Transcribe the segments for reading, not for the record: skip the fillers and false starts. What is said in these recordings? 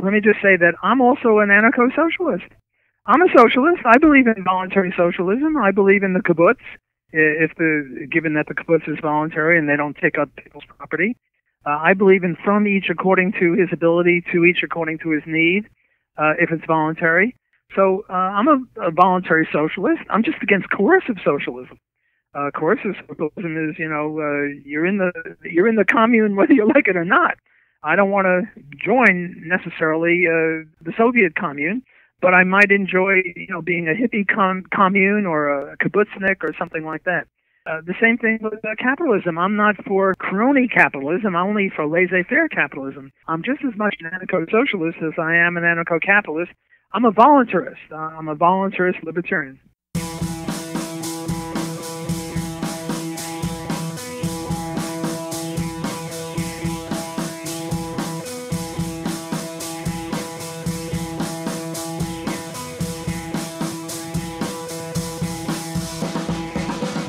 Let me just say that I'm also an anarcho-socialist. I'm a socialist. I believe in voluntary socialism. I believe in the kibbutz, given that the kibbutz is voluntary and they don't take up people's property. I believe in from each according to his ability, to each according to his need, if it's voluntary. So I'm a voluntary socialist. I'm just against coercive socialism. Coercive socialism is, you're in the commune whether you like it or not. I don't want to join necessarily the Soviet commune, but I might enjoy, being a hippie commune or a kibbutznik or something like that. The same thing with capitalism. I'm not for crony capitalism. I'm only for laissez-faire capitalism. I'm just as much an anarcho-socialist as I am an anarcho-capitalist. I'm a voluntarist. I'm a voluntarist libertarian.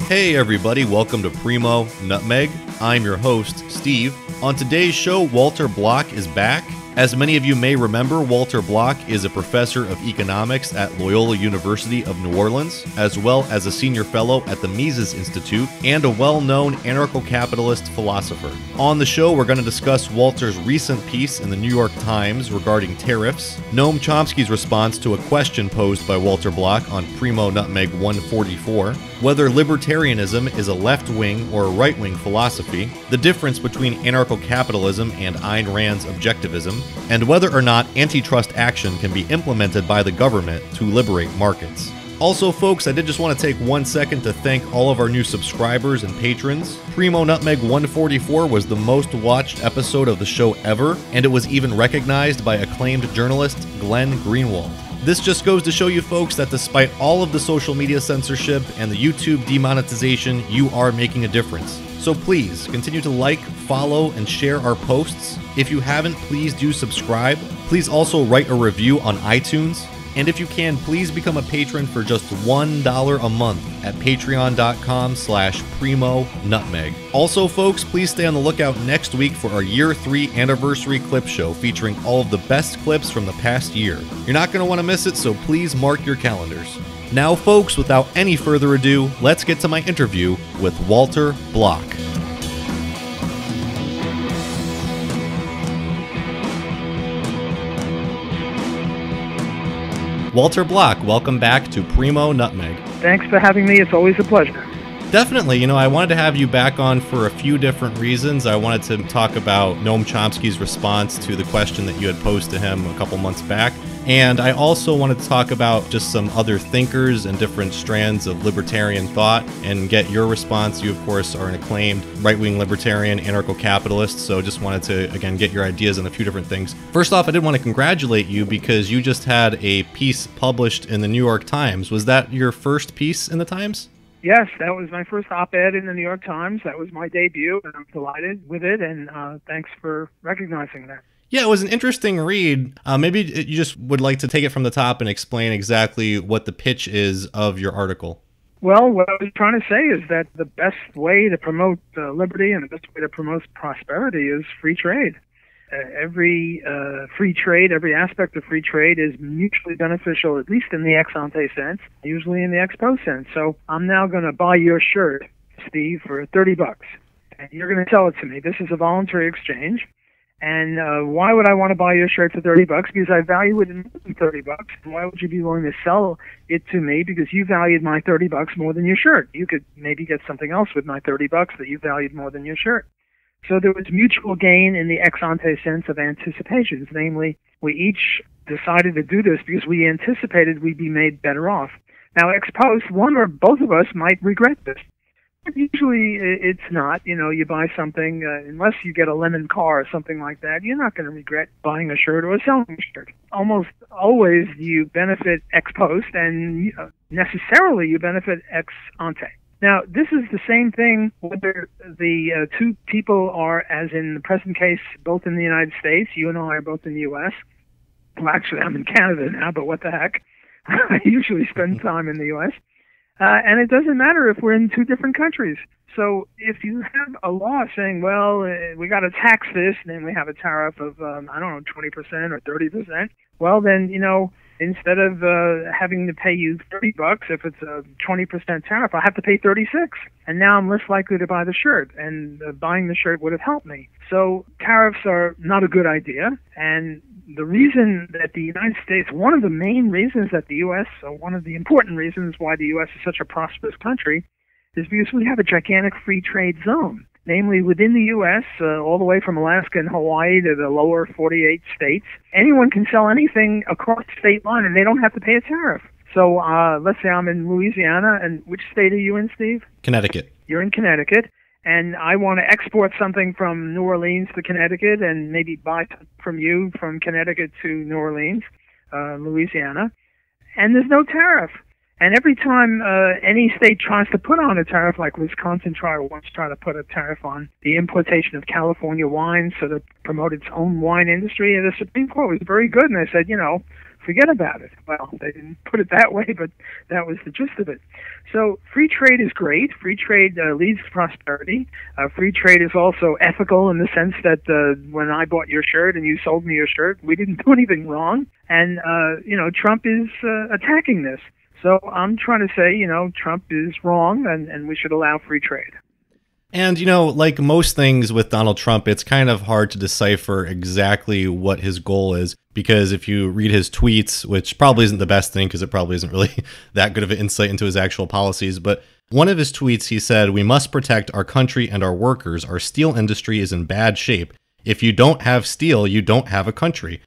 Hey everybody, welcome to Primo Nutmeg. I'm your host, Steve. On today's show, Walter Block is back. As many of you may remember, Walter Block is a professor of economics at Loyola University of New Orleans, as well as a senior fellow at the Mises Institute, and a well-known anarcho-capitalist philosopher. On the show, we're going to discuss Walter's recent piece in the New York Times regarding tariffs, Noam Chomsky's response to a question posed by Walter Block on Primo Nutmeg 144, whether libertarianism is a left-wing or a right-wing philosophy, the difference between anarcho-capitalism and Ayn Rand's Objectivism, and whether or not antitrust action can be implemented by the government to liberate markets. Also, folks, I did just want to take 1 second to thank all of our new subscribers and patrons. Primo Nutmeg 144 was the most watched episode of the show ever, and it was even recognized by acclaimed journalist Glenn Greenwald. This just goes to show you folks that despite all of the social media censorship and the YouTube demonetization, you are making a difference. So please, continue to like, follow, and share our posts. If you haven't, please do subscribe. Please also write a review on iTunes. And if you can, please become a patron for just $1 a month at patreon.com/Primo Nutmeg. Also, folks, please stay on the lookout next week for our Year 3 anniversary clip show featuring all of the best clips from the past year. You're not going to want to miss it, so please mark your calendars. Now, folks, without any further ado, let's get to my interview with Walter Block. Walter Block, welcome back to Primo Nutmeg. Thanks for having me. It's always a pleasure. Definitely. I wanted to have you back on for a few different reasons. I wanted to talk about Noam Chomsky's response to the question that you had posed to him a couple months back. And I also wanted to talk about just some other thinkers and different strands of libertarian thought and get your response. You, of course, are an acclaimed right-wing libertarian, anarcho-capitalist, so just wanted to, again, get your ideas on a few different things. First off, I did want to congratulate you because you just had a piece published in the New York Times. Was that your first piece in the Times? Yes, that was my first op-ed in the New York Times. That was my debut, and I'm delighted with it, and thanks for recognizing that. Yeah, it was an interesting read. Maybe you just would like to take it from the top and explain exactly what the pitch is of your article. Well, what I was trying to say is that the best way to promote liberty and the best way to promote prosperity is free trade. Every free trade, every aspect of free trade is mutually beneficial, at least in the ex-ante sense, usually in the ex-post sense. So I'm now going to buy your shirt, Steve, for $30, and you're going to sell it to me. This is a voluntary exchange. And why would I want to buy your shirt for $30? Because I value it in $30. And why would you be willing to sell it to me? Because you valued my $30 more than your shirt. You could maybe get something else with my $30 that you valued more than your shirt. So there was mutual gain in the ex-ante sense of anticipations. Namely, we each decided to do this because we anticipated we'd be made better off. Now, ex-post, one or both of us might regret this. Usually it's not. You buy something, unless you get a lemon car or something like that, you're not going to regret buying a shirt or selling a shirt. Almost always you benefit ex post, and necessarily you benefit ex ante. Now, this is the same thing whether the two people are, as in the present case, both in the United States. You and I are both in the U.S. Well, actually, I'm in Canada now, but what the heck. I usually spend time in the U.S. And it doesn't matter if we're in two different countries. So if you have a law saying, well, we got to tax this, and then we have a tariff of, 20% or 30%, well, then, instead of having to pay you $30, if it's a 20% tariff, I have to pay $36. And now I'm less likely to buy the shirt, and buying the shirt would have helped me. So tariffs are not a good idea. And the reason that the United States, one of the main reasons that the U.S., one of the important reasons why the U.S. is such a prosperous country, is because we have a gigantic free trade zone. Namely, within the U.S., all the way from Alaska and Hawaii to the lower 48 states, anyone can sell anything across the state line, and they don't have to pay a tariff. So let's say I'm in Louisiana, and which state are you in, Steve? Connecticut. You're in Connecticut, and I want to export something from New Orleans to Connecticut and maybe buy from you from Connecticut to New Orleans, Louisiana, and there's no tariff. And every time any state tries to put on a tariff, like Wisconsin once tried to put a tariff on the importation of California wine so to promote its own wine industry, and the Supreme Court was very good, and they said, forget about it. Well, they didn't put it that way, but that was the gist of it. So free trade is great. Free trade leads to prosperity. Free trade is also ethical in the sense that when I bought your shirt and you sold me your shirt, we didn't do anything wrong. And, Trump is attacking this. So I'm trying to say, Trump is wrong, and we should allow free trade. And, like most things with Donald Trump, it's kind of hard to decipher exactly what his goal is, because if you read his tweets, which probably isn't the best thing because it probably isn't really that good of an insight into his actual policies, but one of his tweets, he said, "We must protect our country and our workers. Our steel industry is in bad shape. If you don't have steel, you don't have a country."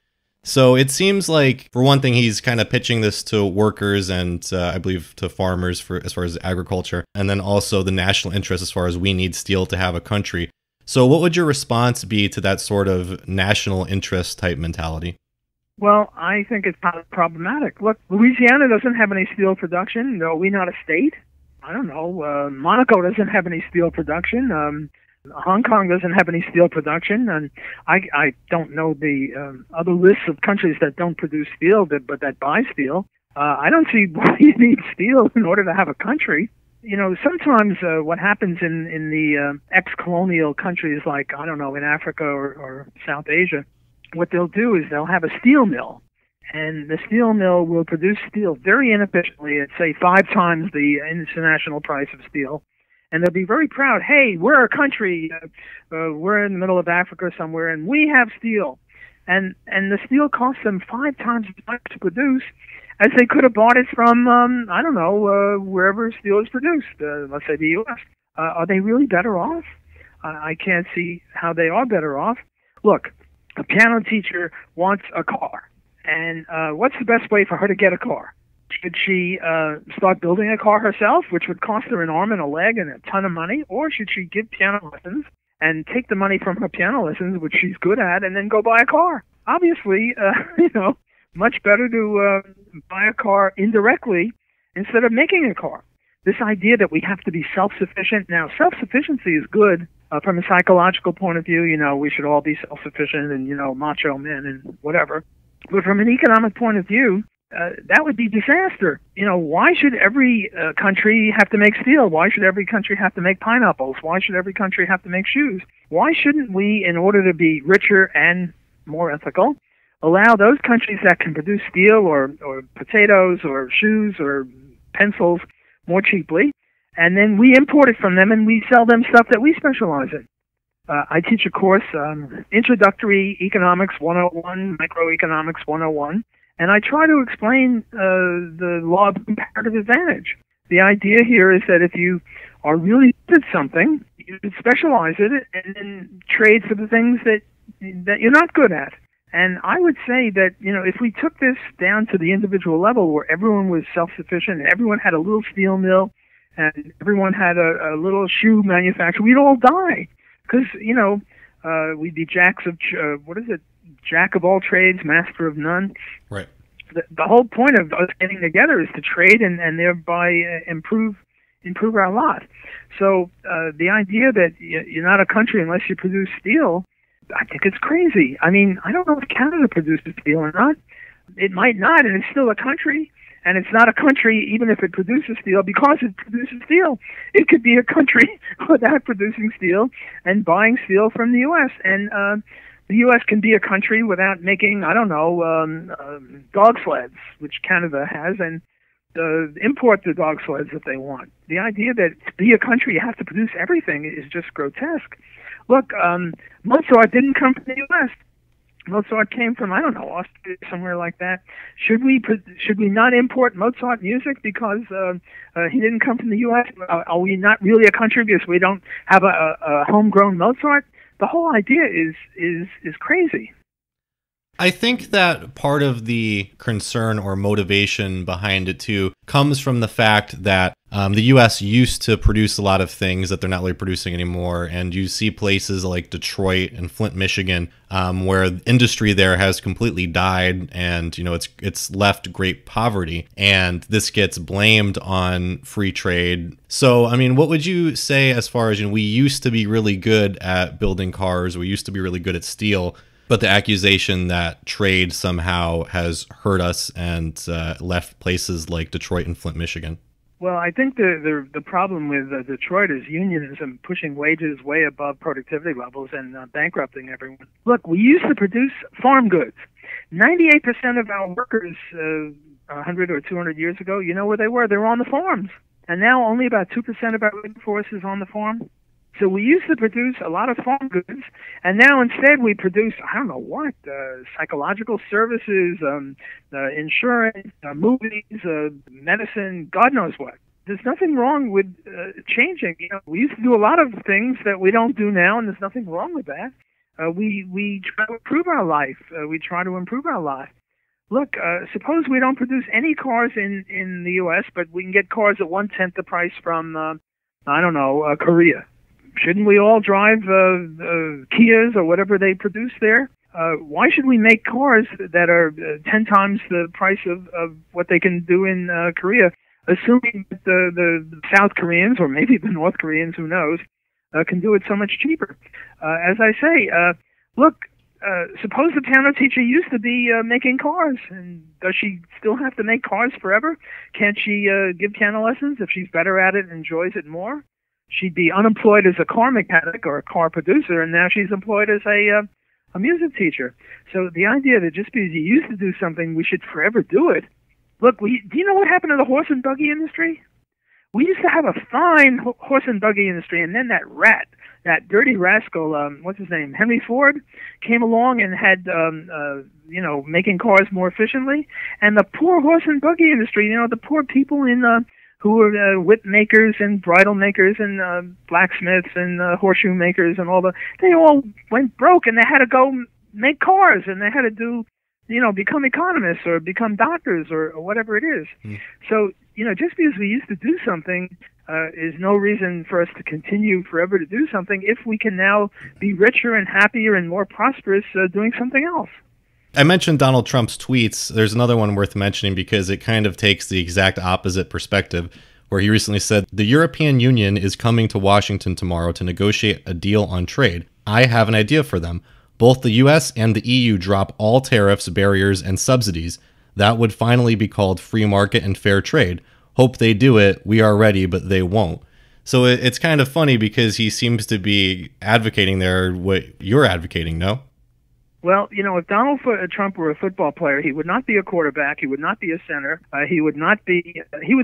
So it seems like, for one thing, he's kind of pitching this to workers and I believe to farmers as far as agriculture, and then also the national interest as far as we need steel to have a country. So what would your response be to that sort of national interest type mentality? Well, I think it's problematic. Look, Louisiana doesn't have any steel production. No, we not a state? I don't know. Monaco doesn't have any steel production. Hong Kong doesn't have any steel production, and I don't know the other lists of countries that don't produce steel, but that buy steel. I don't see why you need steel in order to have a country. Sometimes what happens in the ex-colonial countries like, in Africa or South Asia, what they'll do is they'll have a steel mill, and the steel mill will produce steel very inefficiently at, say, 5 times the international price of steel. And they'll be very proud, hey, we're a country, we're in the middle of Africa somewhere, and we have steel. And the steel costs them 5 times as much to produce as they could have bought it from, wherever steel is produced, let's say the U.S. Are they really better off? I can't see how they are better off. Look, a piano teacher wants a car, and what's the best way for her to get a car? Should she start building a car herself, which would cost her an arm and a leg and a ton of money, or should she give piano lessons and take the money from her piano lessons, which she's good at, and then go buy a car? Obviously, much better to buy a car indirectly instead of making a car. This idea that we have to be self-sufficient. Now, self-sufficiency is good from a psychological point of view. We should all be self-sufficient and, macho men and whatever. But from an economic point of view, that would be disaster. Why should every country have to make steel? Why should every country have to make pineapples? Why should every country have to make shoes? Why shouldn't we, in order to be richer and more ethical, allow those countries that can produce steel or potatoes or shoes or pencils more cheaply, and then we import it from them and we sell them stuff that we specialize in? I teach a course, Introductory Economics 101, Microeconomics 101, and I try to explain the law of comparative advantage. The idea here is that if you are really good at something, you should specialize it and then trade for the things that you're not good at. And I would say that, if we took this down to the individual level where everyone was self-sufficient, and everyone had a little steel mill, and everyone had a little shoe manufacturer, we'd all die. Because, we'd be jack of all trades, master of none. Right. The whole point of us getting together is to trade and thereby improve our lot. So the idea that you're not a country unless you produce steel, I think it's crazy. I mean, I don't know if Canada produces steel or not. It might not, and it's still a country. And it's not a country, even if it produces steel, because it produces steel. It could be a country without producing steel and buying steel from the U.S. And the U.S. can be a country without making, I don't know, dog sleds, which Canada has, and import the dog sleds if they want. The idea that to be a country you have to produce everything is just grotesque. Look, Mozart didn't come from the U.S. Mozart came from, I don't know, Austria, somewhere like that. Should we not import Mozart music because he didn't come from the U.S.? Are we not really a country because we don't have a homegrown Mozart? The whole idea is crazy. I think that part of the concern or motivation behind it too comes from the fact that the U.S. used to produce a lot of things that they're not really producing anymore, and you see places like Detroit and Flint, Michigan, where industry there has completely died, and it's left great poverty, and this gets blamed on free trade. So, I mean, what would you say as far as we used to be really good at building cars, we used to be really good at steel, but the accusation that trade somehow has hurt us and left places like Detroit and Flint, Michigan? Well, I think the problem with Detroit is unionism pushing wages way above productivity levels and bankrupting everyone. Look, we used to produce farm goods. 98% of our workers 100 or 200 years ago, you know where they were? They were on the farms. And now only about 2% of our labor force is on the farm. So we used to produce a lot of farm goods, and now instead we produce, I don't know what, psychological services, insurance, movies, medicine, God knows what. There's nothing wrong with changing. We used to do a lot of things that we don't do now, and there's nothing wrong with that. We try to improve our life. Look, suppose we don't produce any cars in the U.S., but we can get cars at 1/10 the price from, Korea. Shouldn't we all drive Kias or whatever they produce there? Why should we make cars that are 10 times the price of what they can do in Korea, assuming that the South Koreans, or maybe the North Koreans, who knows, can do it so much cheaper? As I say, look, suppose the piano teacher used to be making cars, and does she still have to make cars forever? Can't she give piano lessons if she's better at it and enjoys it more? She'd be unemployed as a car mechanic or a car producer, and now she's employed as a music teacher. So the idea that just because you used to do something, we should forever do it. Look, do you know what happened to the horse and buggy industry? We used to have a fine horse and buggy industry, and then that dirty rascal, what's his name, Henry Ford, came along and had, making cars more efficiently. And the poor horse and buggy industry, the poor people who were whip makers and bridle makers and blacksmiths and horseshoe makers and they all went broke, and they had to go make cars, and they had to do, become economists or become doctors or whatever it is. So, just because we used to do something is no reason for us to continue forever to do something if we can now be richer and happier and more prosperous doing something else. I mentioned Donald Trump's tweets. There's another one worth mentioning because it kind of takes the exact opposite perspective, where he recently said, "The European Union is coming to Washington tomorrow to negotiate a deal on trade. I have an idea for them. Both the US and the EU drop all tariffs, barriers, and subsidies. That would finally be called free market and fair trade. Hope they do it. We are ready, but they won't." So it's kind of funny because he seems to be advocating there what you're advocating, no? Well, if Donald Trump were a football player, he would not be a quarterback. He would not be a center. He would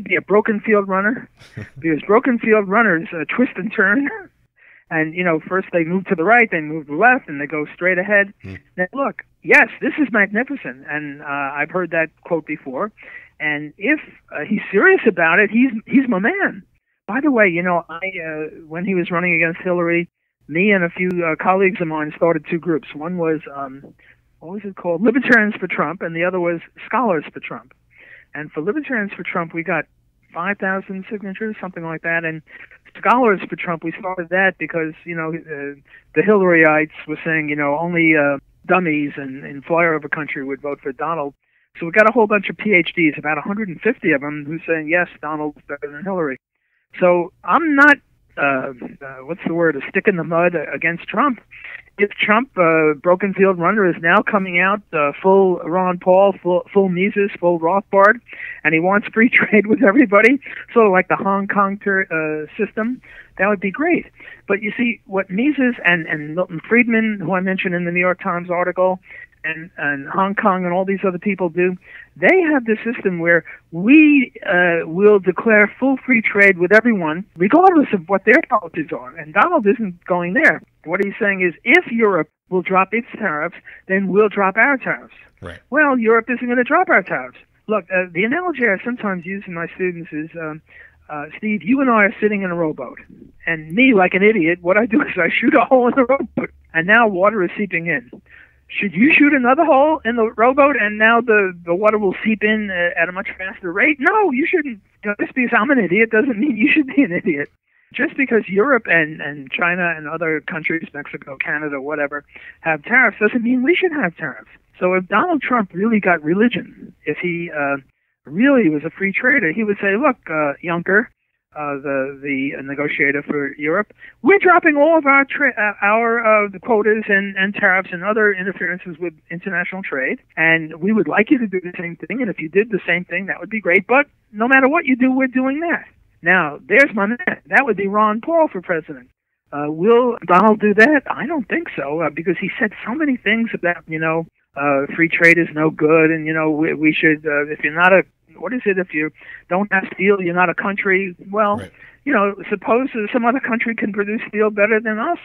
be a broken field runner, because broken field runners twist and turn. And, first they move to the right, then move to the left, and they go straight ahead. Now, look, yes, this is magnificent. And I've heard that quote before. And if he's serious about it, he's my man. By the way, when he was running against Hillary, me and a few colleagues of mine started two groups. One was, what was it called? Libertarians for Trump, and the other was Scholars for Trump. And for Libertarians for Trump, we got 5,000 signatures, something like that. And Scholars for Trump, we started that because, the Hillaryites were saying, only dummies and flyer of a country would vote for Donald. So we got a whole bunch of PhDs, about 150 of them, who's saying, yes, Donald's better than Hillary. So I'm not, a stick in the mud against Trump. If Trump, broken field runner, is now coming out full Ron Paul, full Mises, full Rothbard, and he wants free trade with everybody, sort of like the Hong Kong system, that would be great. But you see, what Mises and Milton Friedman, who I mentioned in the New York Times article, and Hong Kong and all these other people do, they have this system where we will declare full free trade with everyone, regardless of what their policies are. And Donald isn't going there. What he's saying is, if Europe will drop its tariffs, then we'll drop our tariffs. Right. Well, Europe isn't going to drop our tariffs. Look, the analogy I sometimes use in my students is, Steve, you and I are sitting in a rowboat. And me, like an idiot, what I do is I shoot a hole in the rowboat. And now water is seeping in. Should you shoot another hole in the rowboat and now the water will seep in at a much faster rate? No, you shouldn't. Just because I'm an idiot doesn't mean you should be an idiot. Just because Europe and China and other countries, Mexico, Canada, whatever, have tariffs doesn't mean we should have tariffs. So if Donald Trump really got religion, if he really was a free trader, he would say, look, Juncker, the negotiator for Europe, we're dropping all of our the quotas and tariffs and other interferences with international trade, and we would like you to do the same thing, and if you did the same thing, that would be great, but no matter what you do, we're doing that. Now, there's my man. That would be Ron Paul for president. Will Donald do that? I don't think so, because he said so many things about, free trade is no good, and, we should, if you're not if you don't have steel, you're not a country. Well, right. Suppose some other country can produce steel better than us,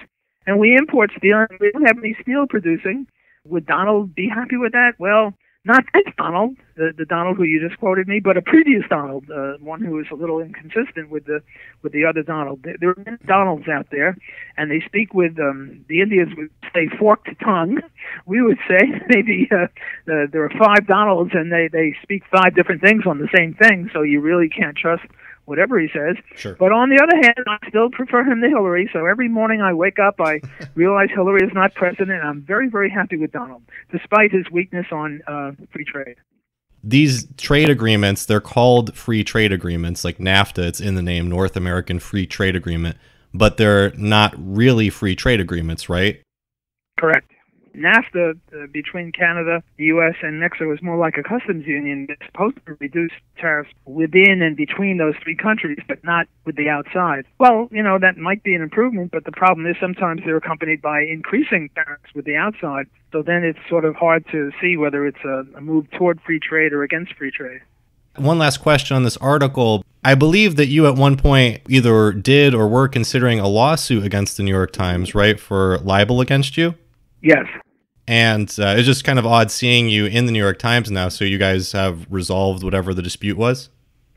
and we import steel, and we don't have any steel producing. Would Donald be happy with that? Well, not this Donald, the Donald who you just quoted me, but a previous Donald, one who is a little inconsistent with the other Donald. There are many Donalds out there, and they speak with the Indians would say forked tongue. We would say maybe there are 5 Donalds, and they speak 5 different things on the same thing. So you really can't trust whatever he says. Sure. But on the other hand, I still prefer him to Hillary. So every morning I wake up, I realize Hillary is not president. And I'm very, very happy with Donald, despite his weakness on free trade. These trade agreements, they're called free trade agreements, like NAFTA. It's in the name, North American Free Trade Agreement. But they're not really free trade agreements, right? Correct. NAFTA between Canada, the U.S., and Mexico is more like a customs union. It's supposed to reduce tariffs within and between those 3 countries, but not with the outside. Well, that might be an improvement, but the problem is sometimes they're accompanied by increasing tariffs with the outside. So then it's sort of hard to see whether it's a move toward free trade or against free trade. One last question on this article. I believe that you at one point either did or were considering a lawsuit against the New York Times, right, for libel against you? Yes. And it's just kind of odd seeing you in the New York Times now. So you guys have resolved whatever the dispute was?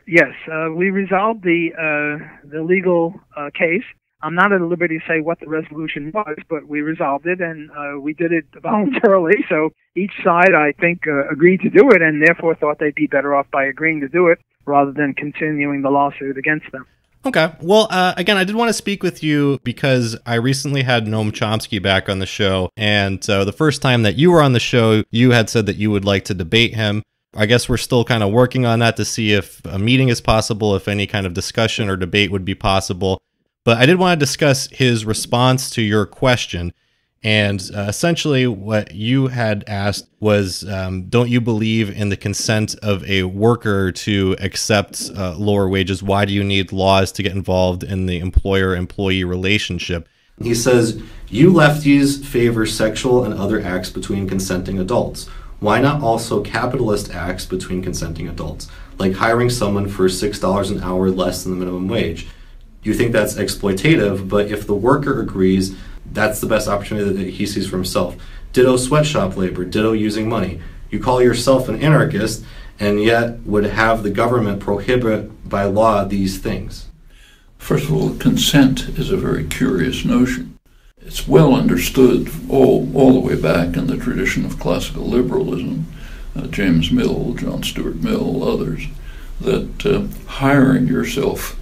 Yes, we resolved the legal case. I'm not at liberty to say what the resolution was, but we resolved it, and we did it voluntarily. So each side, I think, agreed to do it, and therefore thought they'd be better off by agreeing to do it rather than continuing the lawsuit against them. Okay. Well, again, I did want to speak with you because I recently had Noam Chomsky back on the show. And the first time that you were on the show, you had said that you would like to debate him. I guess we're still kind of working on that to see if a meeting is possible, if any kind of discussion or debate would be possible. But I did want to discuss his response to your question. And essentially what you had asked was, don't you believe in the consent of a worker to accept lower wages? Why do you need laws to get involved in the employer-employee relationship? He says, you lefties favor sexual and other acts between consenting adults. Why not also capitalist acts between consenting adults, like hiring someone for $6 an hour less than the minimum wage? You think that's exploitative, but if the worker agrees, that's the best opportunity that he sees for himself. Ditto sweatshop labor, ditto using money. You call yourself an anarchist and yet would have the government prohibit by law these things. First of all, consent is a very curious notion. It's well understood all the way back in the tradition of classical liberalism, James Mill, John Stuart Mill, others, that hiring yourself,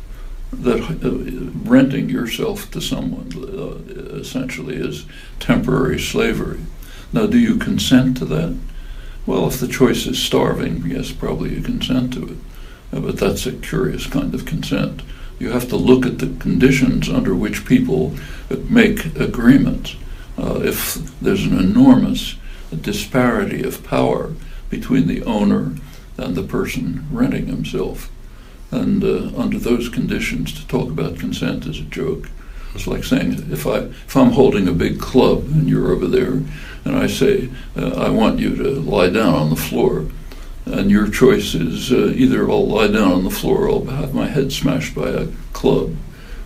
renting yourself to someone essentially is temporary slavery. Now, do you consent to that? Well, if the choice is starving, yes, probably you consent to it. But that's a curious kind of consent. You have to look at the conditions under which people make agreements. if there's an enormous disparity of power between the owner and the person renting himself. And under those conditions, to talk about consent is a joke. It's like saying, if I'm holding a big club and you're over there, and I say, I want you to lie down on the floor, and your choice is either I'll lie down on the floor or I'll have my head smashed by a club.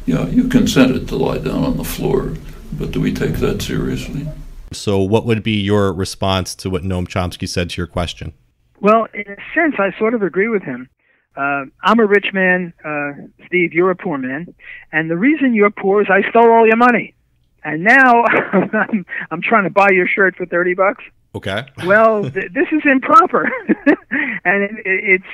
Yeah, you consented to lie down on the floor, but do we take that seriously? So what would be your response to what Noam Chomsky said to your question? Well, in a sense, I sort of agree with him. I'm a rich man, Steve, you're a poor man, and the reason you're poor is I stole all your money. And now I'm trying to buy your shirt for $30. Okay. Well, this is improper. And it's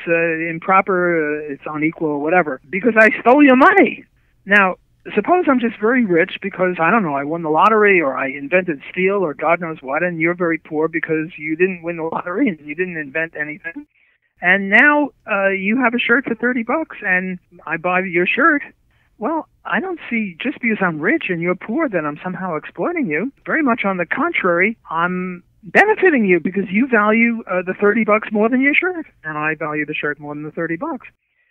improper, it's unequal, whatever, because I stole your money. Now, suppose I'm just very rich because, I don't know, I won the lottery or I invented steel or God knows what, and you're very poor because you didn't win the lottery and you didn't invent anything. And now you have a shirt for $30 and I buy your shirt. Well, I don't see, just because I'm rich and you're poor, that I'm somehow exploiting you. Very much on the contrary, I'm benefiting you because you value the $30 more than your shirt, and I value the shirt more than the $30.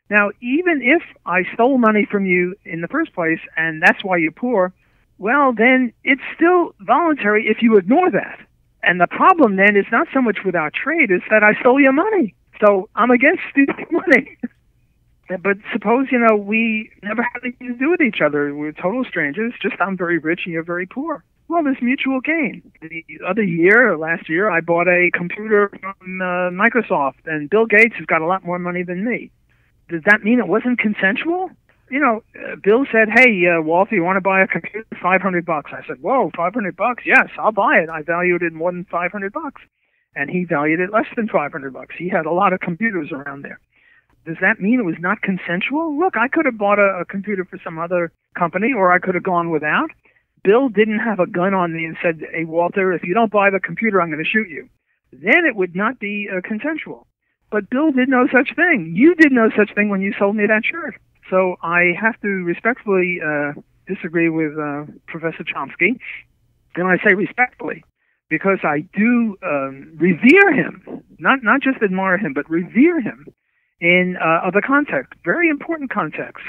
Now, even if I stole money from you in the first place and that's why you're poor, well, then it's still voluntary if you ignore that. And the problem then is not so much with our trade, it's that I stole your money. So I'm against stealing money. But suppose, we never had anything to do with each other. We're total strangers, just I'm very rich and you're very poor. Well, there's mutual gain. The other year, or last year, I bought a computer from Microsoft, and Bill Gates has got a lot more money than me. Does that mean it wasn't consensual? Bill said, hey, Walter, you want to buy a computer for $500? I said, whoa, $500? Yes, I'll buy it. I valued it more than $500. And he valued it less than $500. He had a lot of computers around there. Does that mean it was not consensual? Look, I could have bought a computer for some other company, or I could have gone without. Bill didn't have a gun on me and said, hey, Walter, if you don't buy the computer, I'm going to shoot you. Then it would not be consensual. But Bill did no such thing. You did no such thing when you sold me that shirt. So I have to respectfully disagree with Professor Chomsky. And I say respectfully, because I do revere him, not just admire him, but revere him in other contexts, very important contexts.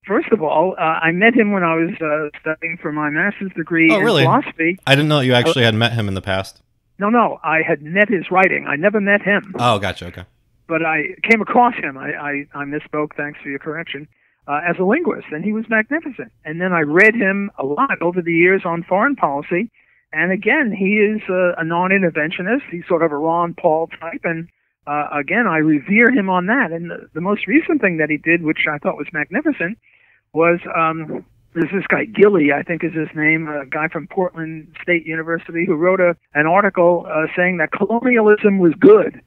First of all, I met him when I was studying for my master's degree in philosophy. I didn't know you actually had met him in the past. No, I had met his writing. I never met him. Oh, gotcha, okay. But I came across him. I misspoke, thanks for your correction, as a linguist, and he was magnificent. And then I read him a lot over the years on foreign policy, and again, he is a non-interventionist. He's sort of a Ron Paul type, and again, I revere him on that. And the most recent thing that he did, which I thought was magnificent, was there's this guy, Gilley, I think is his name, a guy from Portland State University, who wrote an article saying that colonialism was good,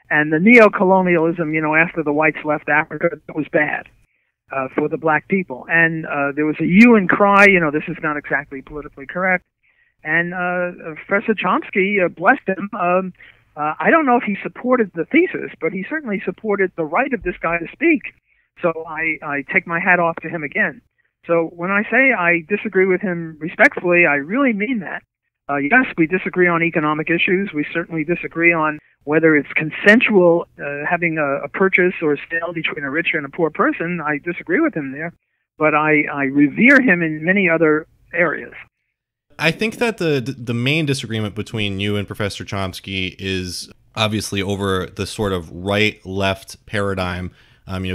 and the neo-colonialism, after the whites left Africa, was bad for the black people. And there was a hue and cry, this is not exactly politically correct. And Professor Chomsky blessed him. I don't know if he supported the thesis, but he certainly supported the right of this guy to speak. So I take my hat off to him again. So when I say I disagree with him respectfully, I really mean that. Yes, we disagree on economic issues. We certainly disagree on whether it's consensual having a purchase or sale between a rich and a poor person. I disagree with him there. But I revere him in many other areas. I think that the main disagreement between you and Professor Chomsky is obviously over the sort of right-left paradigm.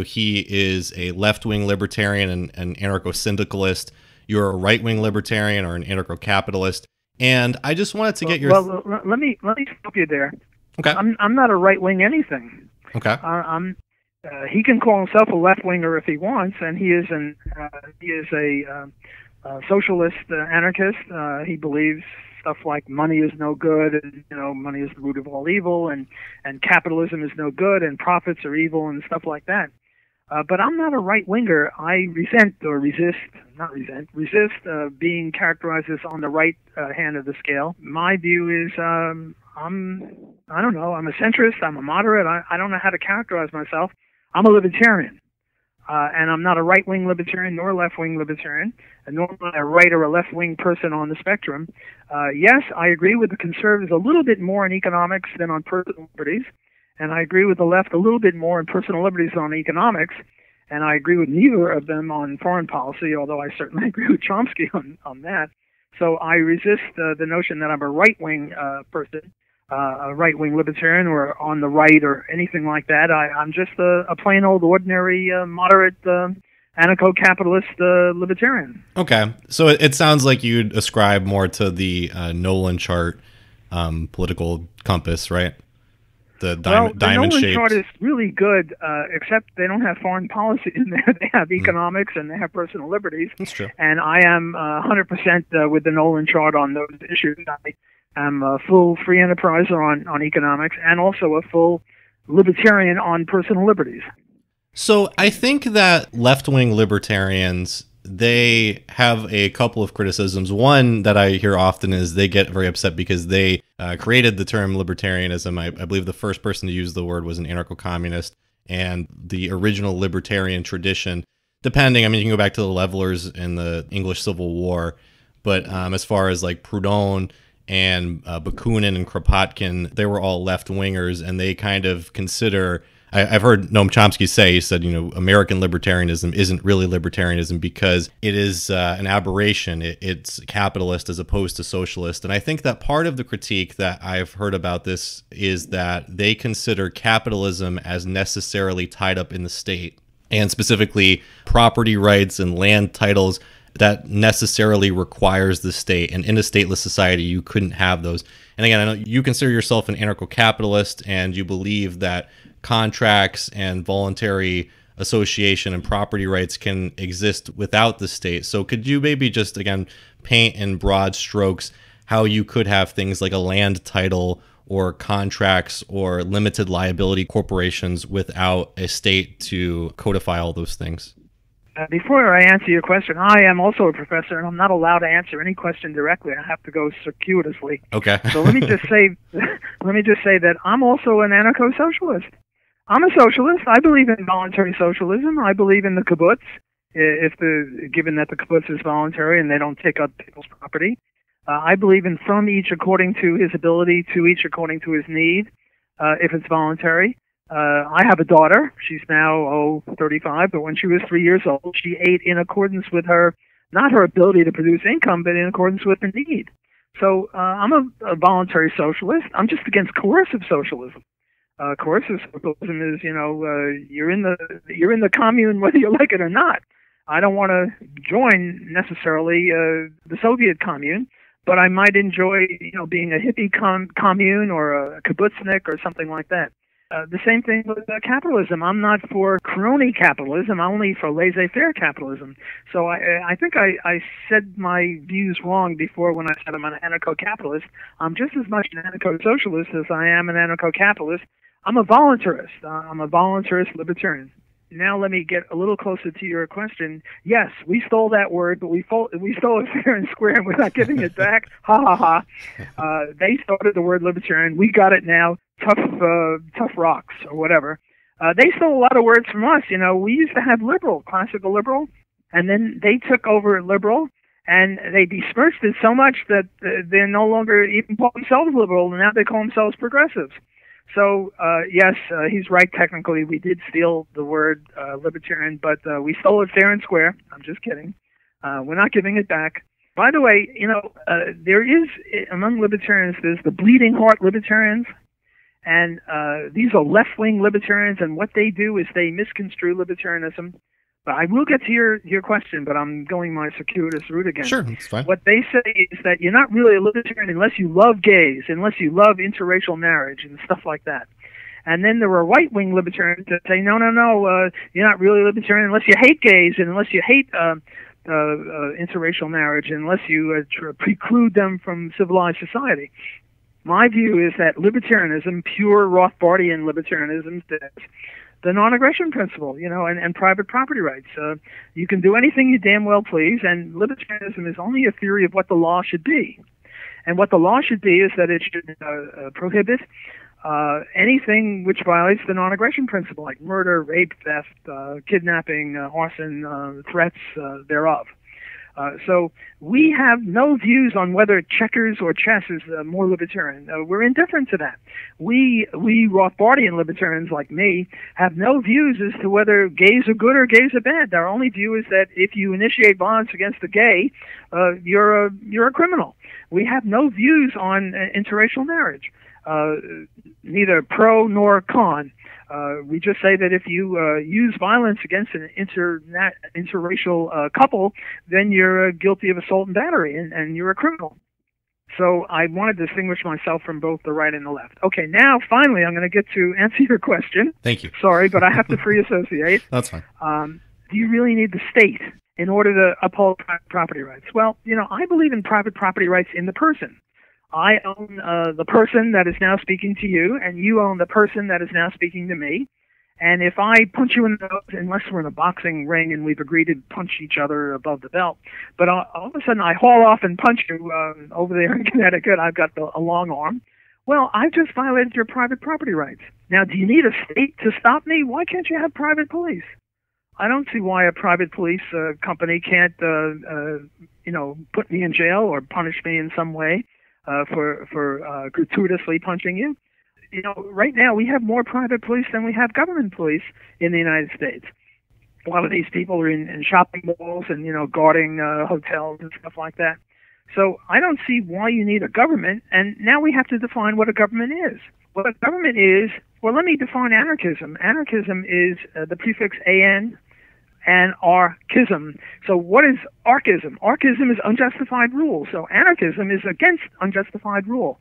He is a left-wing libertarian and an anarcho-syndicalist. You're a right-wing libertarian or an anarcho-capitalist. And I just wanted to get your... Well, let me stop you there. Okay. I'm not a right-wing anything. Okay. He can call himself a left-winger if he wants, and he is a socialist anarchist. He believes stuff like money is no good, and money is the root of all evil, and capitalism is no good, and profits are evil, and stuff like that. But I'm not a right winger. I resist being characterized as on the right hand of the scale. My view is I'm a centrist. I'm a moderate. I don't know how to characterize myself. I'm a libertarian. And I'm not a right-wing libertarian nor a left-wing libertarian, and nor am I a right or a left-wing person on the spectrum. Yes, I agree with the conservatives a little bit more in economics than on personal liberties, and I agree with the left a little bit more in personal liberties than on economics, and I agree with neither of them on foreign policy, although I certainly agree with Chomsky on that. So I resist the notion that I'm a right-wing person, a right-wing libertarian or on the right or anything like that. I'm just a plain old ordinary moderate anarcho-capitalist libertarian. Okay, so it sounds like you'd ascribe more to the Nolan chart political compass, right? The diamond Nolan shaped chart is really good, except they don't have foreign policy in there. They have economics and they have personal liberties. That's true. And I am 100% with the Nolan chart on those issues. I'm a full free enterpriser on economics and also a full libertarian on personal liberties. So I think that left-wing libertarians, they have a couple of criticisms. One that I hear often is they get very upset because they created the term libertarianism. I believe the first person to use the word was an anarcho-communist, and the original libertarian tradition, depending, I mean, you can go back to the Levelers in the English Civil War, but as far as like Proudhon and Bakunin and Kropotkin, they were all left-wingers, and they kind of consider... I've heard Noam Chomsky say, he said, American libertarianism isn't really libertarianism because it is an aberration. It's capitalist as opposed to socialist. And I think that part of the critique that I've heard about this is that they consider capitalism as necessarily tied up in the state, and specifically property rights and land titles that necessarily requires the state. And in a stateless society, you couldn't have those. And again, I know you consider yourself an anarcho-capitalist, and you believe that contracts and voluntary association and property rights can exist without the state. So could you maybe just, again, paint in broad strokes how you could have things like a land title or contracts or limited liability corporations without a state to codify all those things? Before I answer your question, I am also a professor, and I'm not allowed to answer any question directly. I have to go circuitously. Okay. So let me just say that I'm also an anarcho-socialist. I'm a socialist. I believe in voluntary socialism. I believe in the kibbutz, given that the kibbutz is voluntary and they don't take up people's property. I believe in from each according to his ability, to each according to his need, if it's voluntary. I have a daughter. She's now 35, but when she was 3 years old, she ate in accordance with not her ability to produce income, but in accordance with her need. So I'm a voluntary socialist. I'm just against coercive socialism. Coercive socialism is, you're in the commune whether you like it or not. I don't want to join necessarily the Soviet commune, but I might enjoy, being a hippie commune or a kibbutznik or something like that. The same thing with capitalism. I'm not for crony capitalism. I'm only for laissez-faire capitalism. So I think I said my views wrong before when I said I'm an anarcho-capitalist. I'm just as much an anarcho-socialist as I am an anarcho-capitalist. I'm a voluntarist. I'm a voluntarist libertarian. Now let me get a little closer to your question. Yes, we stole that word, but we stole it fair and square, and we're not giving it back. Ha ha ha. They started the word libertarian. We got it now. Tough rocks or whatever. They stole a lot of words from us. We used to have liberal, classical liberal, and then they took over liberal, and they besmirched it so much that they're no longer even call themselves liberal, and now they call themselves progressives. So, yes, he's right. Technically, we did steal the word libertarian, but we stole it fair and square. I'm just kidding. We're not giving it back. By the way, there is, among libertarians, there's the bleeding heart libertarians, and these are left-wing libertarians, and what they do is they misconstrue libertarianism. But I will get to your question, but I'm going my circuitous route again. Sure, that's fine. What they say is that you're not really a libertarian unless you love gays, unless you love interracial marriage and stuff like that. And then there are right-wing libertarians that say, no, you're not really a libertarian unless you hate gays and unless you hate interracial marriage and unless you preclude them from civilized society. My view is that libertarianism, pure Rothbardian libertarianism, the non-aggression principle, and private property rights. You can do anything you damn well please, and libertarianism is only a theory of what the law should be. And what the law should be is that it should prohibit anything which violates the non-aggression principle, like murder, rape, theft, kidnapping, arson, threats thereof. So we have no views on whether checkers or chess is more libertarian. We're indifferent to that. We Rothbardian libertarians like me have no views as to whether gays are good or gays are bad. Our only view is that if you initiate violence against a gay, you're a criminal. We have no views on interracial marriage, neither pro nor con. We just say that if you use violence against an interracial couple, then you're guilty of assault and battery, and you're a criminal. So I want to distinguish myself from both the right and the left. Okay, now finally I'm going to get to answer your question. Thank you. Sorry, but I have to free associate. That's fine. Do you really need the state in order to uphold private property rights? Well, I believe in private property rights in the person. I own the person that is now speaking to you, and you own the person that is now speaking to me. And if I punch you in the nose, unless we're in a boxing ring and we've agreed to punch each other above the belt, but all of a sudden I haul off and punch you over there in Connecticut, I've got a long arm. Well, I've just violated your private property rights. Now, do you need a state to stop me? Why can't you have private police? I don't see why a private police company can't, put me in jail or punish me in some way. For gratuitously punching you. Right now we have more private police than we have government police in the United States. A lot of these people are in shopping malls and, guarding hotels and stuff like that. So I don't see why you need a government, and now we have to define what a government is. What a government is, well, let me define anarchism. Anarchism is the prefix an, and archism. So what is archism? Archism is unjustified rule. So anarchism is against unjustified rule.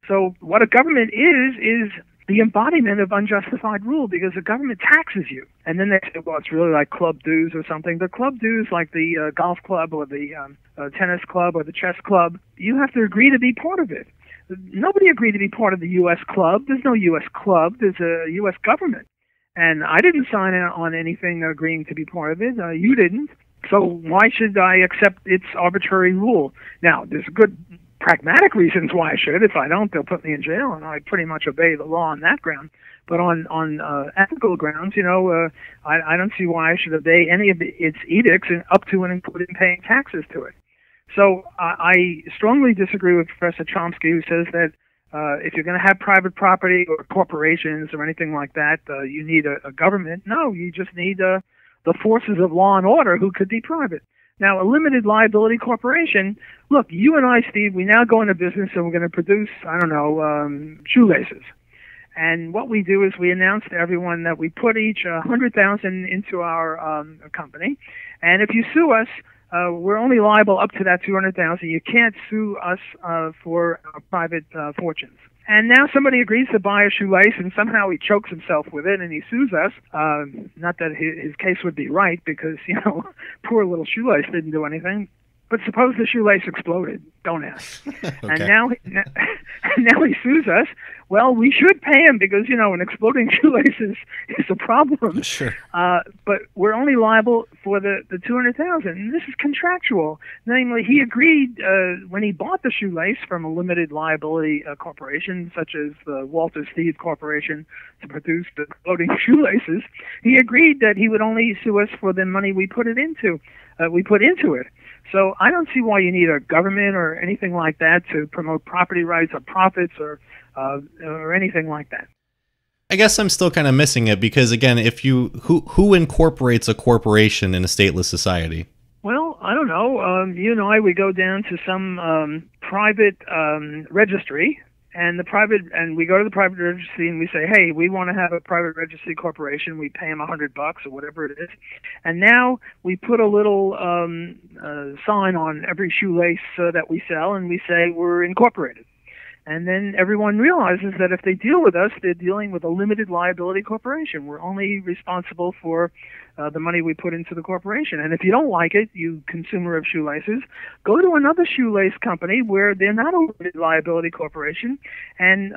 So what a government is the embodiment of unjustified rule, because the government taxes you. And then they say, well, it's really like club dues or something. The club dues, like the golf club or the tennis club or the chess club, you have to agree to be part of it. Nobody agreed to be part of the U.S. club. There's no U.S. club. There's a U.S. government. And I didn't sign on anything agreeing to be part of it. You didn't. So why should I accept its arbitrary rule? Now, there's good pragmatic reasons why I should. If I don't, they'll put me in jail, and I pretty much obey the law on that ground. But on ethical grounds, I don't see why I should obey any of its edicts, and up to and including paying taxes to it. So I strongly disagree with Professor Chomsky, who says that if you're going to have private property or corporations or anything like that, you need a government. No, you just need the forces of law and order who could be private. Now, a limited liability corporation, look, you and I, Steve, we now go into business and we're going to produce, shoelaces. And what we do is we announce to everyone that we put each $100,000 into our company. And if you sue us, we're only liable up to that $200,000. You can't sue us for private fortunes. And now somebody agrees to buy a shoelace, and somehow he chokes himself with it, and he sues us. Not that his case would be right, because poor little shoelace didn't do anything. But suppose the shoelace exploded. Don't ask. Okay. And now he sues us. Well, we should pay him because, an exploding shoelace is a problem. Sure. But we're only liable for the $200,000. And this is contractual. Namely, he agreed when he bought the shoelace from a limited liability corporation, such as the Walter Steve Corporation, to produce the exploding shoelaces. He agreed that he would only sue us for the money we put into it. So I don't see why you need a government or anything like that to promote property rights or profits or anything like that. I guess I'm still kind of missing it because, again, who incorporates a corporation in a stateless society? Well, I don't know. You and I, we go down to some private registry. And we go to the private registry and we say, hey, we want to have a private registry corporation. We pay them $100 or whatever it is. And now we put a little sign on every shoelace that we sell, and we say we're incorporated. And then everyone realizes that if they deal with us, they're dealing with a limited liability corporation. We're only responsible for the money we put into the corporation. And if you don't like it, you consumer of shoelaces, go to another shoelace company where they're not a limited liability corporation, and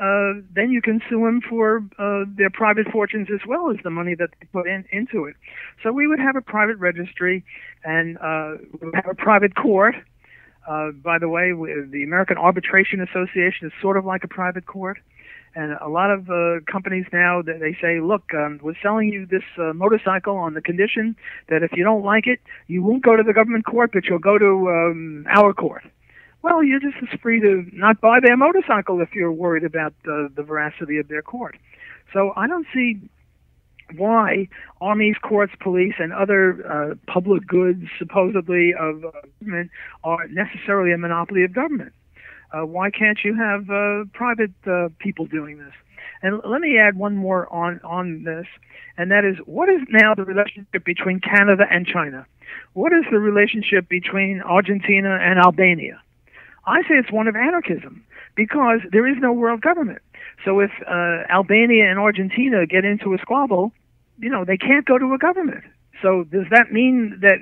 then you can sue them for their private fortunes as well as the money that they put into it. So we would have a private registry, and we would have a private court. By the way, the American Arbitration Association is sort of like a private court. And a lot of companies now, they say, look, we're selling you this motorcycle on the condition that if you don't like it, you won't go to the government court, but you'll go to our court. Well, you're just as free to not buy their motorcycle if you're worried about the veracity of their court. So I don't see why armies, courts, police, and other public goods, supposedly of government, are necessarily a monopoly of government. Why can't you have private people doing this? And let me add one more on this, and that is, what is now the relationship between Canada and China? What is the relationship between Argentina and Albania? I say it's one of anarchism, because there is no world government. So if Albania and Argentina get into a squabble, they can't go to a government. So does that mean that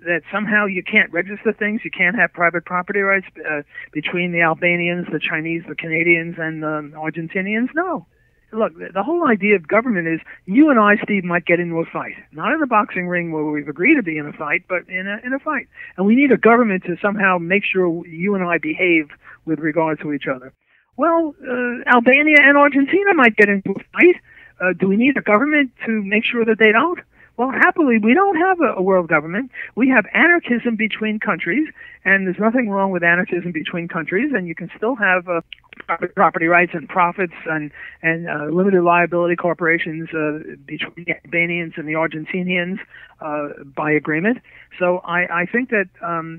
that somehow you can't register things, you can't have private property rights between the Albanians, the Chinese, the Canadians, and the Argentinians? No. Look, the whole idea of government is you and I, Steve, might get into a fight. Not in a boxing ring where we've agreed to be in a fight, but in a fight. And we need a government to somehow make sure you and I behave with regard to each other. Well, Albania and Argentina might get into a fight. Do we need a government to make sure that they don't? Well, happily, we don't have a world government. We have anarchism between countries, and there's nothing wrong with anarchism between countries, and you can still have private property rights and profits and limited liability corporations between the Albanians and the Argentinians by agreement. So I think that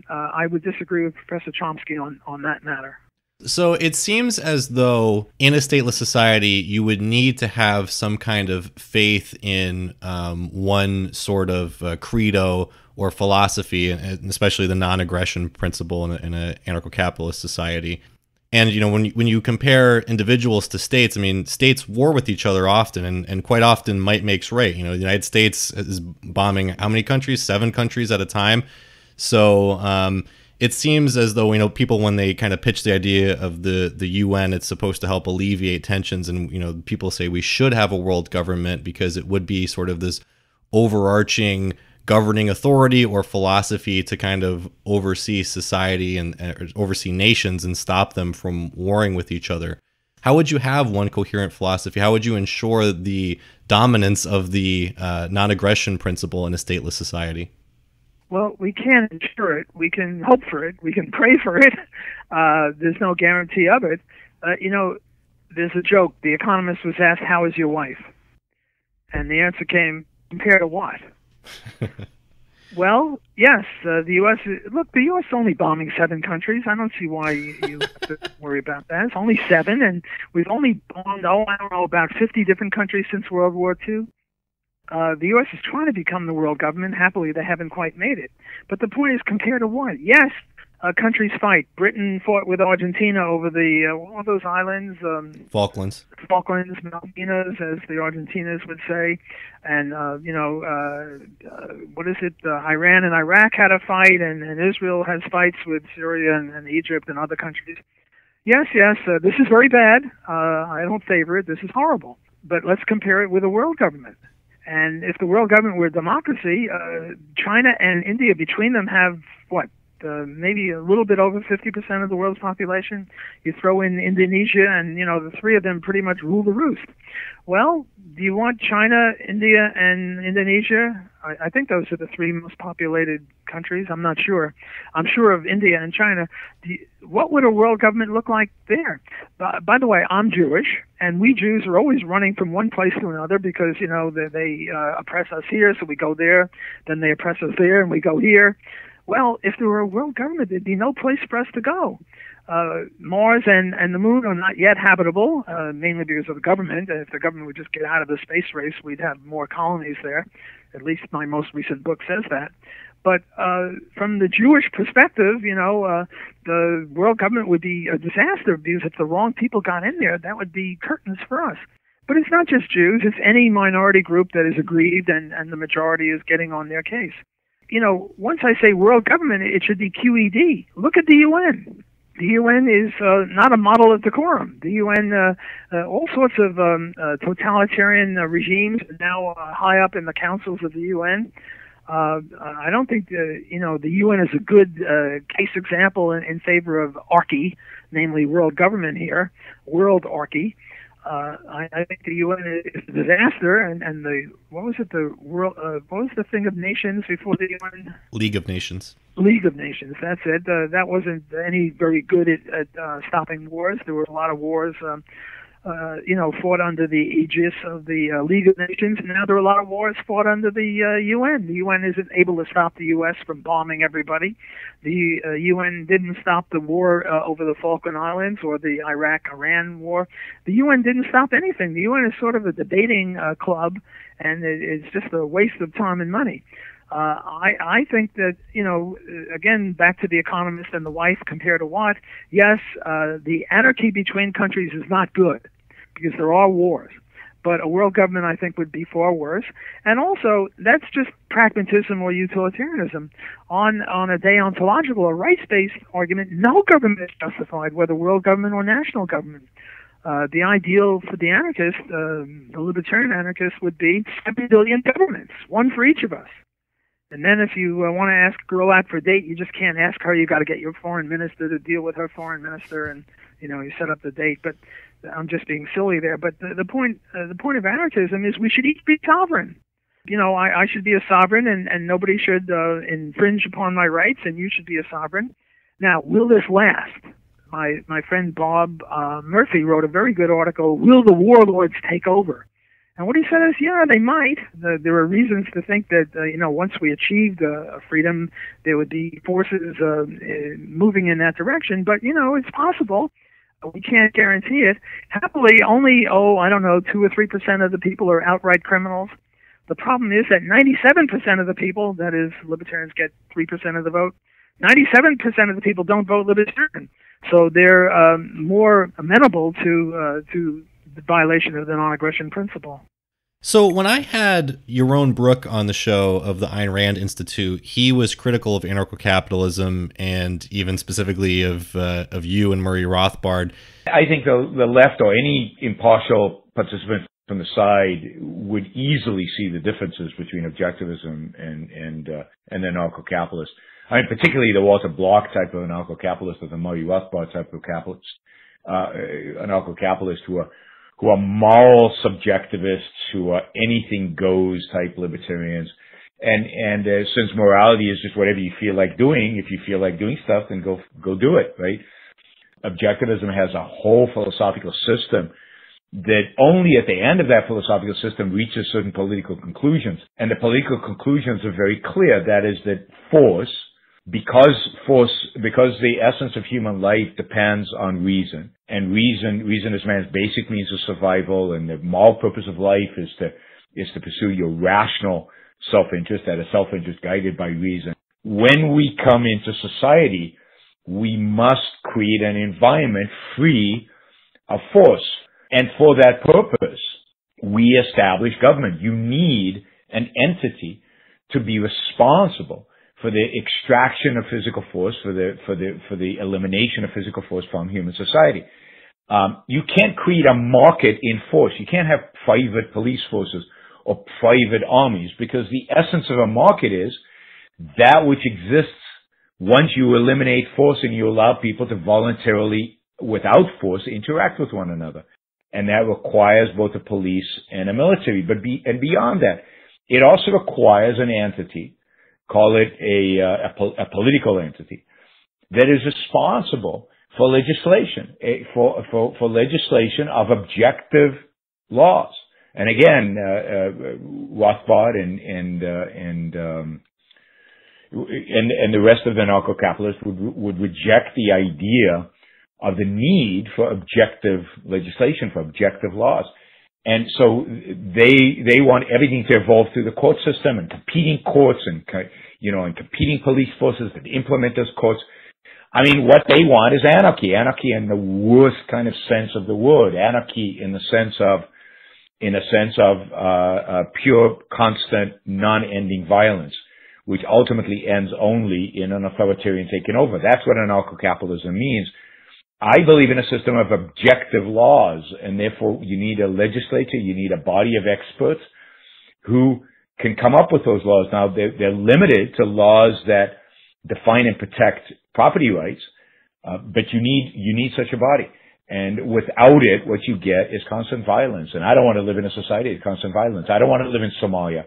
I would disagree with Professor Chomsky on that matter. So it seems as though in a stateless society, you would need to have some kind of faith in one sort of credo or philosophy, and especially the non-aggression principle in an anarcho-capitalist society. And, when you compare individuals to states, I mean, states war with each other often, and quite often might makes right. The United States is bombing how many countries? 7 countries at a time. So, it seems as though, people, when they kind of pitch the idea of the UN, it's supposed to help alleviate tensions. And, people say we should have a world government because it would be sort of this overarching governing authority or philosophy to kind of oversee society and oversee nations and stop them from warring with each other. How would you have one coherent philosophy? How would you ensure the dominance of the non-aggression principle in a stateless society? Well, we can't ensure it. We can hope for it. We can pray for it. There's no guarantee of it. There's a joke. The Economist was asked, "How is your wife?" And the answer came, "Compared to what?" Well, yes, the U.S. Look, the U.S. is only bombing 7 countries. I don't see why you have to worry about that. It's only 7, and we've only bombed, about 50 different countries since World War II. The U.S. is trying to become the world government. Happily, they haven't quite made it. But the point is, compared to what? Yes, countries fight. Britain fought with Argentina over all those islands. Falklands, Malvinas, as the Argentinians would say. And, what is it? Iran and Iraq had a fight, and Israel has fights with Syria and Egypt and other countries. Yes, this is very bad. I don't favor it. This is horrible. But let's compare it with a world government. And if the world government were a democracy, China and India between them have, maybe a little bit over 50% of the world's population. You throw in Indonesia, and, the 3 of them pretty much rule the roost. Well, do you want China, India, and Indonesia? I think those are the 3 most populated countries. I'm not sure. I'm sure of India and China. What would a world government look like there? By the way, I'm Jewish, and we Jews are always running from one place to another because, they oppress us here, so we go there. Then they oppress us there, and we go here. Well, if there were a world government, there'd be no place for us to go. Mars and the moon are not yet habitable, mainly because of the government. If the government would just get out of the space race, we'd have more colonies there. At least my most recent book says that. But from the Jewish perspective, the world government would be a disaster because if the wrong people got in there, that would be curtains for us. But it's not just Jews. It's any minority group that is aggrieved and the majority is getting on their case. Once I say world government, it should be QED. Look at the UN. The UN is not a model of decorum. The UN, all sorts of totalitarian regimes are now high up in the councils of the UN. I don't think the UN is a good case example in favor of archy, namely world government here, world archy. I think the UN is a disaster, and what was the thing of nations before the UN? League of Nations. League of Nations, that's it. That wasn't any very good at stopping wars. There were a lot of wars, fought under the aegis of the League of Nations, and now there are a lot of wars fought under the UN. The UN isn't able to stop the U.S. from bombing everybody. The UN didn't stop the war over the Falkland Islands or the Iraq-Iran war. The UN didn't stop anything. The UN is sort of a debating club, and it's just a waste of time and money. I think that, again, back to The Economist and the wife, compare to what? Yes, the anarchy between countries is not good, because there are wars. But a world government, I think, would be far worse. And also, that's just pragmatism or utilitarianism. On a deontological or rights-based argument, no government is justified, whether world government or national government. The ideal for the anarchist, the libertarian anarchist, would be 7 billion governments, one for each of us. And then if you want to ask a girl out for a date, you just can't ask her. You got to get your foreign minister to deal with her foreign minister, and you set up the date. But I'm just being silly there. But the point of anarchism is we should each be sovereign. I should be a sovereign, and nobody should infringe upon my rights, and you should be a sovereign. Now, will this last? My friend Bob Murphy wrote a very good article, Will the Warlords Take Over? And what he said is, yeah, they might. There are reasons to think that, once we achieved freedom, there would be forces moving in that direction. But, it's possible. We can't guarantee it. Happily, only, 2 or 3% of the people are outright criminals. The problem is that 97% of the people, that is, libertarians get 3% of the vote, 97% of the people don't vote libertarian. So they're more amenable to the violation of the non-aggression principle. So when I had Yaron Brook on the show of the Ayn Rand Institute, he was critical of anarcho-capitalism and even specifically of you and Murray Rothbard. I think the left or any impartial participant from the side would easily see the differences between objectivism and anarcho-capitalist. I mean, particularly the Walter Block type of anarcho-capitalist or the Murray Rothbard type of capitalist, anarcho-capitalists who are moral subjectivists, who are anything goes type libertarians. And since morality is just whatever you feel like doing, if you feel like doing stuff, then go do it, right? Objectivism has a whole philosophical system that only at the end of that philosophical system reaches certain political conclusions. And the political conclusions are very clear. That is that because the essence of human life depends on reason, and reason is man's basic means of survival, and the moral purpose of life is to pursue your rational self-interest, that is self-interest guided by reason. When we come into society, we must create an environment free of force. And for that purpose, we establish government. You need an entity to be responsible for the extraction of physical force, for the elimination of physical force from human society. You can't create a market in force. You can't have private police forces or private armies, because the essence of a market is that which exists once you eliminate force and you allow people to voluntarily, without force, interact with one another. And that requires both a police and a military. And beyond that, it also requires an entity, call it a political entity, that is responsible for legislation, for legislation of objective laws. And again, Rothbard and the rest of the anarcho-capitalists would reject the idea of the need for objective legislation, for objective laws. And so they want everything to evolve through the court system and competing courts and competing police forces that implement those courts. I mean, what they want is anarchy. Anarchy in the worst kind of sense of the word. Anarchy in a sense of pure, constant, non-ending violence, which ultimately ends only in an authoritarian taking over. That's what anarcho-capitalism means. I believe in a system of objective laws, and therefore you need a legislature, you need a body of experts who can come up with those laws. Now, they're limited to laws that define and protect property rights, but you need such a body. And without it, what you get is constant violence. And I don't want to live in a society of constant violence. I don't want to live in Somalia.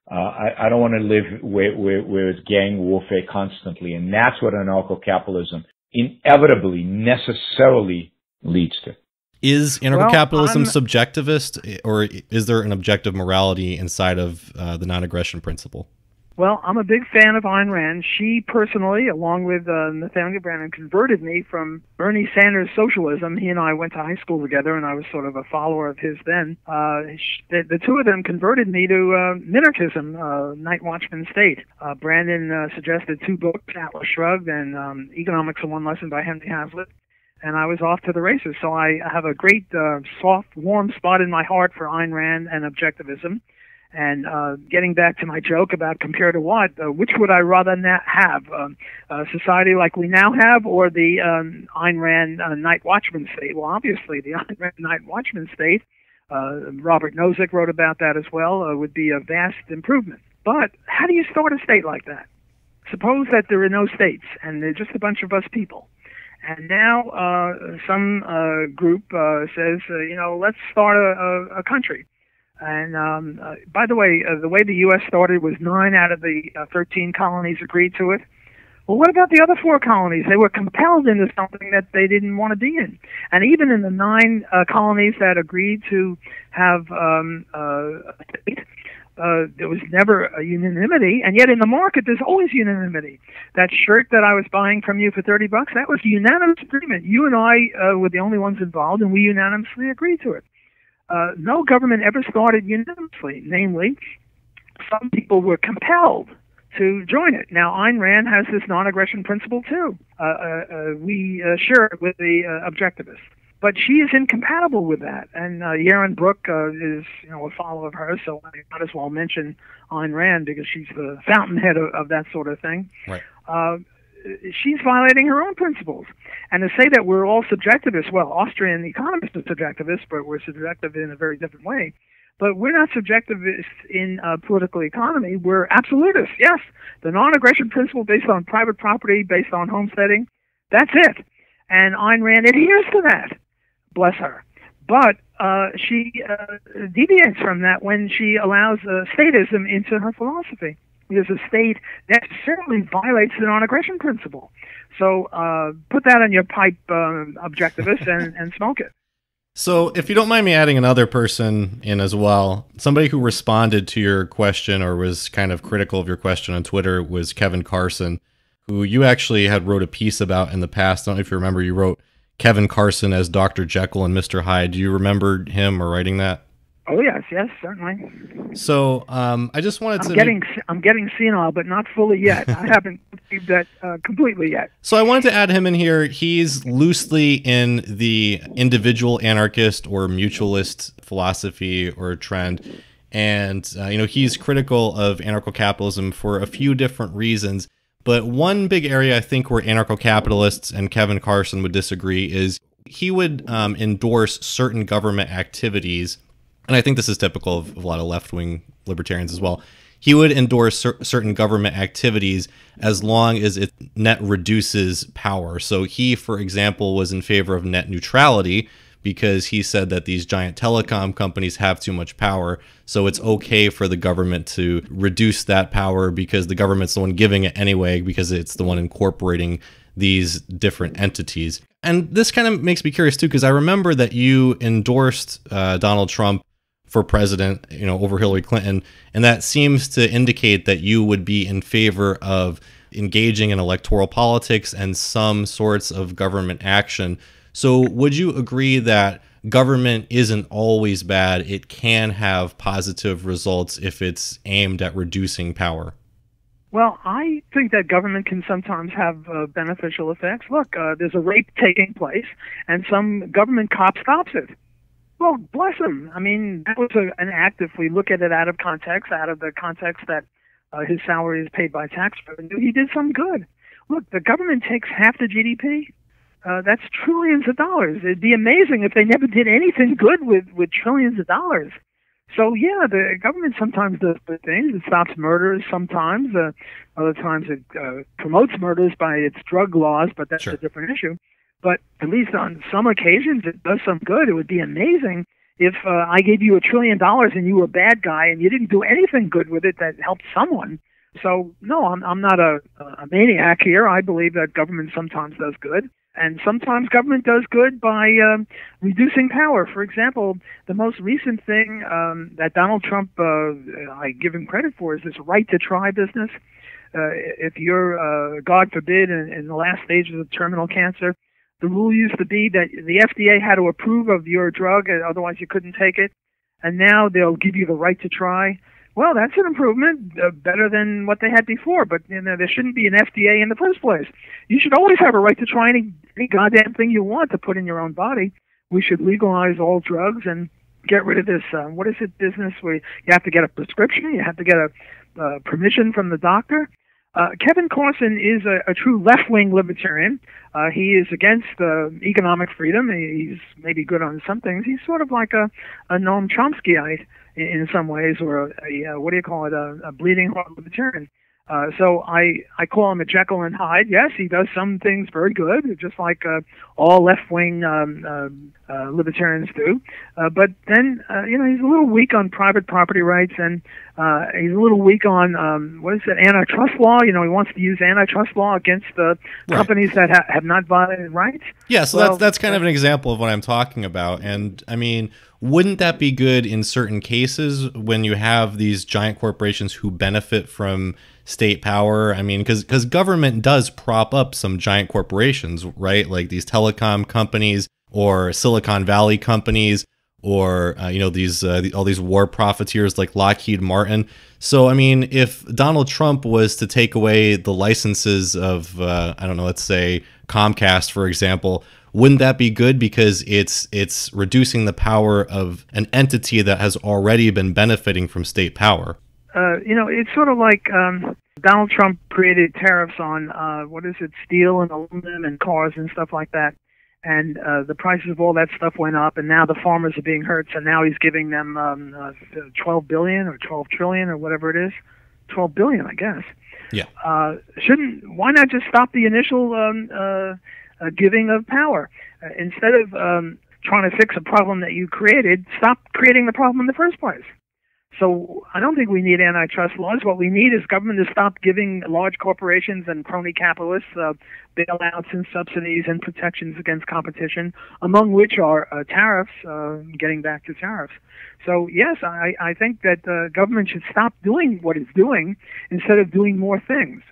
I don't want to live where it's gang warfare constantly. And that's what anarcho-capitalism inevitably, necessarily leads to. Is anarcho-capitalism subjectivist, or is there an objective morality inside of the non-aggression principle? Well, I'm a big fan of Ayn Rand. She personally, along with Nathaniel Branden, converted me from Bernie Sanders socialism. He and I went to high school together, and I was sort of a follower of his then. The two of them converted me to minarchism, Night Watchman State. Branden suggested two books, Atlas Shrugged and Economics in One Lesson by Henry Hazlitt. And I was off to the races. So I have a great, soft, warm spot in my heart for Ayn Rand and objectivism. And getting back to my joke about compare to what, which would I rather have, a society like we now have, or the Ayn Rand Night Watchman State? Well, obviously, the Ayn Rand Night Watchman State, Robert Nozick wrote about that as well, would be a vast improvement. But how do you start a state like that? Suppose that there are no states, and they're just a bunch of us people. And now some group says, let's start a country. And by the way the U.S. started was 9 out of the 13 colonies agreed to it. Well, what about the other 4 colonies? They were compelled into something that they didn't want to be in. And even in the 9 colonies that agreed to have a state, there was never a unanimity, and yet in the market there's always unanimity. That shirt that I was buying from you for $30, that was unanimous agreement. You and I were the only ones involved, and we unanimously agreed to it. No government ever started unanimously. Namely, some people were compelled to join it. Now, Ayn Rand has this non-aggression principle too. We share it with the objectivists. But she is incompatible with that. And Yaron Brook is a follower of hers, so I might as well mention Ayn Rand because she's the fountainhead of that sort of thing. Right. She's violating her own principles. And to say that we're all subjectivists, well, Austrian economists are subjectivists, but we're subjective in a very different way. But we're not subjectivists in political economy. We're absolutists, yes. The non-aggression principle based on private property, based on homesteading, that's it. And Ayn Rand adheres to that, bless her. But she deviates from that when she allows statism into her philosophy. Because a state necessarily violates the non-aggression principle. So put that on your pipe, objectivist, and smoke it. So if you don't mind me adding another person in as well, somebody who responded to your question or was kind of critical of your question on Twitter was Kevin Carson, who you actually had wrote a piece about in the past. I don't know if you remember, you wrote Kevin Carson as Dr. Jekyll and Mr. Hyde. Do you remember him or writing that? Oh yes, certainly. So I just wanted I'm getting senile, but not fully yet. I haven't achieved that completely yet. So I wanted to add him in here. He's loosely in the individual anarchist or mutualist philosophy or trend, and he's critical of anarcho-capitalism for a few different reasons. But one big area I think where anarcho-capitalists and Kevin Carson would disagree is he would endorse certain government activities. And I think this is typical of a lot of left-wing libertarians as well. He would endorse certain government activities as long as it net reduces power. So he, for example, was in favor of net neutrality because he said that these giant telecom companies have too much power. So it's okay for the government to reduce that power because the government's the one giving it anyway because it's the one incorporating these different entities. And this kind of makes me curious too, because I remember that you endorsed Donald Trump for president, over Hillary Clinton, and that seems to indicate that you would be in favor of engaging in electoral politics and some sorts of government action. So would you agree that government isn't always bad? It can have positive results if it's aimed at reducing power. Well, I think that government can sometimes have beneficial effects. Look, there's a rape taking place, and some government cop stops it. Well, bless him. I mean, that was an act, if we look at it out of the context that his salary is paid by tax revenue, he did some good. Look, the government takes half the GDP. That's trillions of dollars. It'd be amazing if they never did anything good with trillions of dollars. So yeah, the government sometimes does good things. It stops murders sometimes. Other times it promotes murders by its drug laws, but that's Sure. a different issue. But at least on some occasions it does some good. It would be amazing if I gave you $1 trillion and you were a bad guy and you didn't do anything good with it that helped someone. So no, I'm not a maniac here. I believe that government sometimes does good. And sometimes government does good by reducing power. For example, the most recent thing that Donald Trump, I give him credit for, is this right to try business. If you're, God forbid, in the last stages of terminal cancer, the rule used to be that the FDA had to approve of your drug, otherwise you couldn't take it. And now they'll give you the right to try. Well, that's an improvement, better than what they had before. But there shouldn't be an FDA in the first place. You should always have a right to try any goddamn thing you want to put in your own body. We should legalize all drugs and get rid of this, what is it, business where you have to get a prescription, you have to get a permission from the doctor. Kevin Carson is a true left-wing libertarian. He is against economic freedom. He's maybe good on some things. He's sort of like a Noam Chomskyite in some ways, or what do you call it, a bleeding heart libertarian. So I call him a Jekyll and Hyde. Yes, he does some things very good, just like all left-wing libertarians do. But then, he's a little weak on private property rights, and he's a little weak on, what is it, antitrust law. He wants to use antitrust law against companies that have not violated rights. Yeah, so that's kind of an example of what I'm talking about. And, I mean, wouldn't that be good in certain cases when you have these giant corporations who benefit from state power? I mean, because government does prop up some giant corporations, right? Like these telecom companies or Silicon Valley companies, or these all these war profiteers like Lockheed Martin. So I mean, if Donald Trump was to take away the licenses of let's say Comcast, for example, wouldn't that be good because it's reducing the power of an entity that has already been benefiting from state power? It's sort of like Donald Trump created tariffs on steel and aluminum and cars and stuff like that. And the prices of all that stuff went up, and now the farmers are being hurt. So now he's giving them $12 billion or $12 trillion or whatever it is, $12 billion, I guess. Yeah. Why not just stop the initial giving of power instead of trying to fix a problem that you created? Stop creating the problem in the first place. So I don't think we need antitrust laws. What we need is government to stop giving large corporations and crony capitalists bailouts and subsidies and protections against competition, among which are tariffs, getting back to tariffs. So, yes, I think that government should stop doing what it's doing instead of doing more things.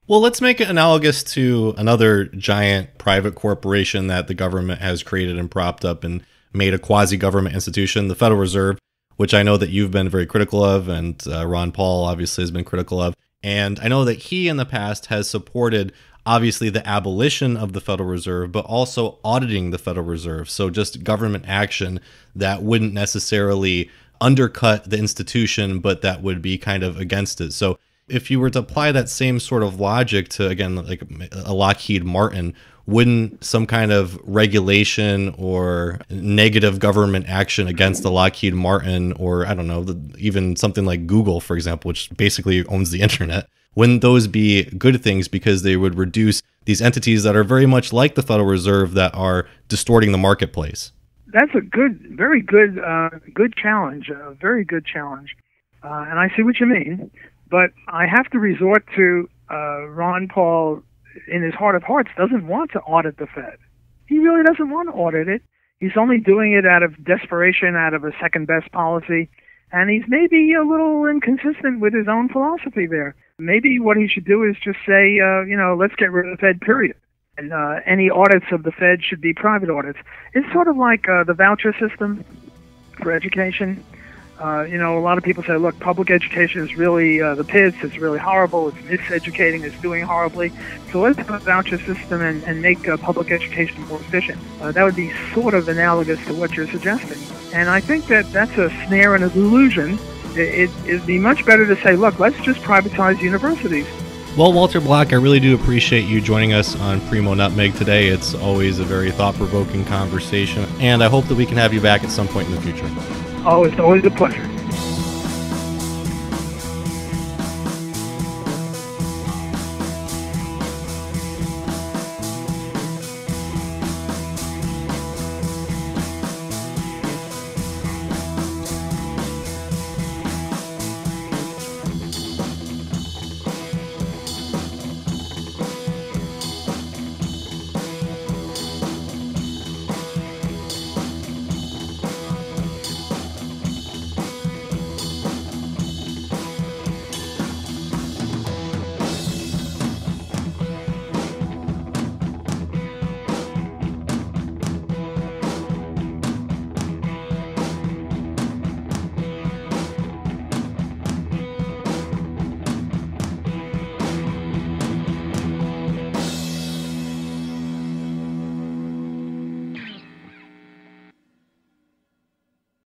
Well, let's make it analogous to another giant private corporation that the government has created and propped up and made a quasi-government institution, the Federal Reserve, which I know that you've been very critical of, and Ron Paul obviously has been critical of. And I know that he in the past has supported, obviously, the abolition of the Federal Reserve, but also auditing the Federal Reserve. So just government action that wouldn't necessarily undercut the institution, but that would be kind of against it. So if you were to apply that same sort of logic to, again, like a Lockheed Martin, wouldn't some kind of regulation or negative government action against the Lockheed Martin, or I don't know, even something like Google, for example, which basically owns the internet, wouldn't those be good things because they would reduce these entities that are very much like the Federal Reserve that are distorting the marketplace? That's a very good challenge, a very good challenge. And I see what you mean, but I have to resort to Ron Paul, in his heart of hearts, doesn't want to audit the Fed. He really doesn't want to audit it. He's only doing it out of desperation, out of a second-best policy, and he's maybe a little inconsistent with his own philosophy there. Maybe what he should do is just say, let's get rid of the Fed, period. And any audits of the Fed should be private audits. It's sort of like the voucher system for education. A lot of people say, look, public education is really the pits, it's really horrible, it's miseducating, it's doing horribly. So let's have a voucher system and make public education more efficient. That would be sort of analogous to what you're suggesting. And I think that that's a snare and a delusion. It'd be much better to say, look, let's just privatize universities. Well, Walter Block, I really do appreciate you joining us on Primo Nutmeg today. It's always a very thought-provoking conversation, and I hope that we can have you back at some point in the future. Oh, it's always a pleasure.